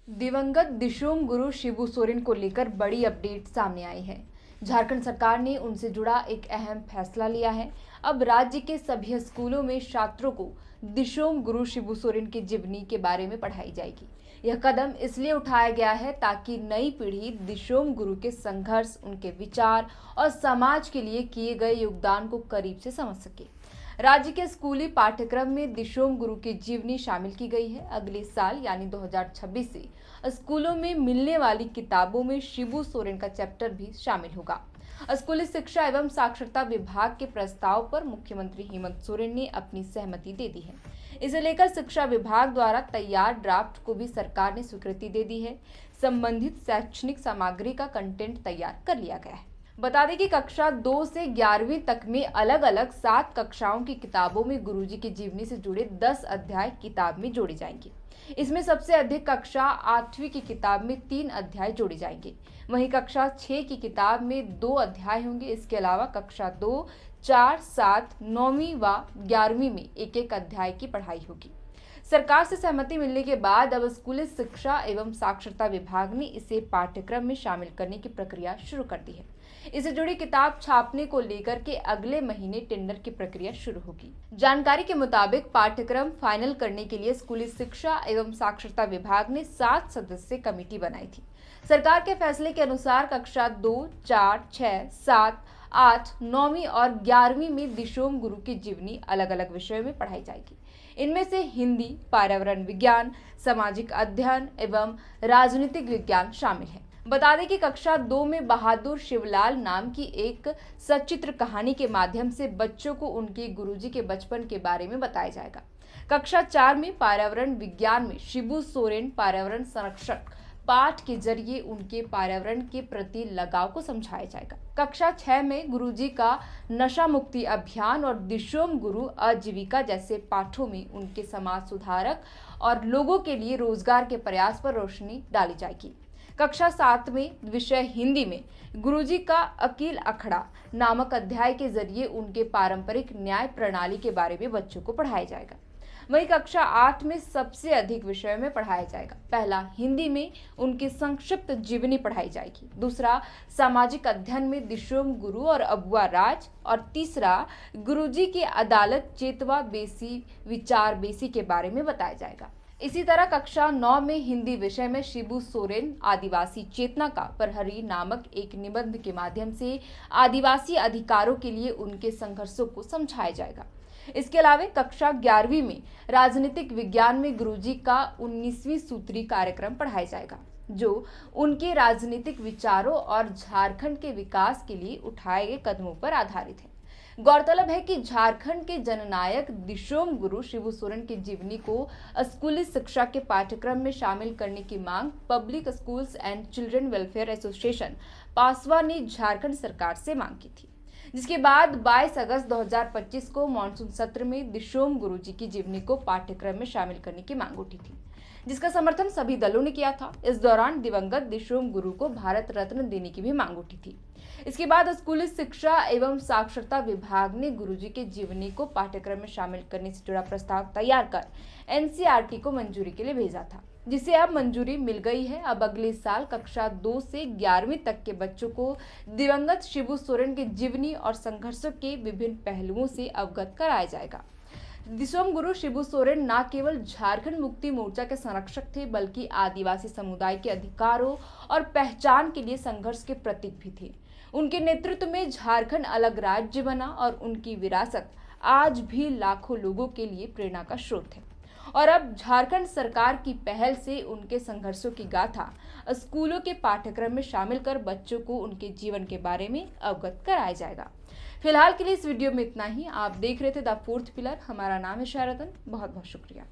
दिवंगत दिशोम गुरु शिबू सोरेन को लेकर बड़ी अपडेट सामने आई है। झारखंड सरकार ने उनसे जुड़ा एक अहम फैसला लिया है। अब राज्य के सभी स्कूलों में छात्रों को दिशोम गुरु शिबू सोरेन की जीवनी के बारे में पढ़ाई जाएगी। यह कदम इसलिए उठाया गया है ताकि नई पीढ़ी दिशोम गुरु के संघर्ष, उनके विचार और समाज के लिए किए गए योगदान को करीब से समझ सके। राज्य के स्कूली पाठ्यक्रम में दिशोम गुरु की जीवनी शामिल की गई है। अगले साल यानी 2026 से स्कूलों में मिलने वाली किताबों में शिबू सोरेन का चैप्टर भी शामिल होगा। स्कूली शिक्षा एवं साक्षरता विभाग के प्रस्ताव पर मुख्यमंत्री हेमंत सोरेन ने अपनी सहमति दे दी है। इसे लेकर शिक्षा विभाग द्वारा तैयार ड्राफ्ट को भी सरकार ने स्वीकृति दे दी है। संबंधित शैक्षणिक सामग्री का कंटेंट तैयार कर लिया गया है। बता दें कि कक्षा 2 से 11वीं तक में अलग अलग 7 कक्षाओं की किताबों में गुरुजी की जीवनी से जुड़े 10 अध्याय किताब में जोड़े जाएंगे। इसमें सबसे अधिक कक्षा 8वीं की किताब में 3 अध्याय जोड़े जाएंगे। वहीं कक्षा 6 की किताब में 2 अध्याय होंगे। इसके अलावा कक्षा 2, 4, 7, 9वीं व 11वीं में एक अध्याय की पढ़ाई होगी। सरकार से सहमति मिलने के बाद अब स्कूली शिक्षा एवं साक्षरता विभाग ने इसे पाठ्यक्रम में शामिल करने की प्रक्रिया शुरू कर दी है। इससे जुड़ी किताब छापने को लेकर के अगले महीने टेंडर की प्रक्रिया शुरू होगी। जानकारी के मुताबिक पाठ्यक्रम फाइनल करने के लिए स्कूली शिक्षा एवं साक्षरता विभाग ने 7 सदस्यीय कमेटी बनाई थी। सरकार के फैसले के अनुसार कक्षा 2, 4, 6, 7, 8, 9वीं और 11वीं में दिशोम गुरु की जीवनी अलग अलग विषयों में पढ़ाई जाएगी। इनमें से हिंदी, पर्यावरण विज्ञान, सामाजिक अध्ययन एवं राजनीतिक विज्ञान शामिल है। बता दें कि कक्षा 2 में बहादुर शिवलाल नाम की एक सचित्र कहानी के माध्यम से बच्चों को उनके गुरुजी के बचपन के बारे में बताया जाएगा। कक्षा 4 में पर्यावरण विज्ञान में शिबू सोरेन पर्यावरण संरक्षक पाठ के जरिए उनके पर्यावरण के प्रति लगाव को समझाया जाएगा। कक्षा 6 में गुरुजी का नशा मुक्ति अभियान और दिशोम गुरु आजीविका जैसे पाठों में उनके समाज सुधारक और लोगों के लिए रोजगार के प्रयास पर रोशनी डाली जाएगी। कक्षा 7 में विषय हिंदी में गुरुजी का अकील अखड़ा नामक अध्याय के जरिए उनके पारंपरिक न्याय प्रणाली के बारे में बच्चों को पढ़ाया जाएगा। वहीं कक्षा 8 में सबसे अधिक विषय में पढ़ाया जाएगा। पहला, हिंदी में उनकी संक्षिप्त जीवनी पढ़ाई जाएगी। दूसरा, सामाजिक अध्ययन में दिशोम गुरु और अबुआ राज, और तीसरा, गुरुजी की अदालत चेतवा बेसी विचार बेसी के बारे में बताया जाएगा। इसी तरह कक्षा 9 में हिंदी विषय में शिबू सोरेन आदिवासी चेतना का प्रहरी नामक एक निबंध के माध्यम से आदिवासी अधिकारों के लिए उनके संघर्षों को समझाया जाएगा। इसके अलावा कक्षा 11वीं में राजनीतिक विज्ञान में गुरुजी का 19वीं सूत्री कार्यक्रम पढ़ाया जाएगा, जो उनके राजनीतिक विचारों और झारखंड के विकास के लिए उठाए गए कदमों पर आधारित है। गौरतलब है कि झारखंड के जननायक दिशोम गुरु शिबू सोरेन की जीवनी को स्कूली शिक्षा के पाठ्यक्रम में शामिल करने की मांग public schools and children welfare association पासवा ने झारखंड सरकार से मांग की थी, जिसके बाद 22 अगस्त 2025 को मानसून सत्र में दिशोम गुरु जी की जीवनी को पाठ्यक्रम में शामिल करने की मांग उठी थी, जिसका समर्थन सभी दलों ने किया था। इस दौरान दिवंगत दिशोम गुरु को भारत रत्न देने की भी मांग उठी थी। इसके बाद स्कूली शिक्षा एवं साक्षरता विभाग ने गुरुजी के जीवनी को पाठ्यक्रम में शामिल करने से जुड़ा प्रस्ताव तैयार कर एनसीईआरटी को मंजूरी के लिए भेजा था, जिसे अब मंजूरी मिल गई है। अब अगले साल कक्षा 2 से 11वीं तक के बच्चों को दिवंगत शिबू सोरेन के जीवनी और संघर्षों के विभिन्न पहलुओं से अवगत कराया जाएगा। दिशोम गुरु शिबू सोरेन न केवल झारखंड मुक्ति मोर्चा के संरक्षक थे, बल्कि आदिवासी समुदाय के अधिकारों और पहचान के लिए संघर्ष के प्रतीक भी थे। उनके नेतृत्व में झारखंड अलग राज्य बना और उनकी विरासत आज भी लाखों लोगों के लिए प्रेरणा का स्रोत है। और अब झारखंड सरकार की पहल से उनके संघर्षों की गाथा स्कूलों के पाठ्यक्रम में शामिल कर बच्चों को उनके जीवन के बारे में अवगत कराया जाएगा। फिलहाल के लिए इस वीडियो में इतना ही। आप देख रहे थे द फोर्थ पिलर। हमारा नाम है शारदन। बहुत बहुत शुक्रिया।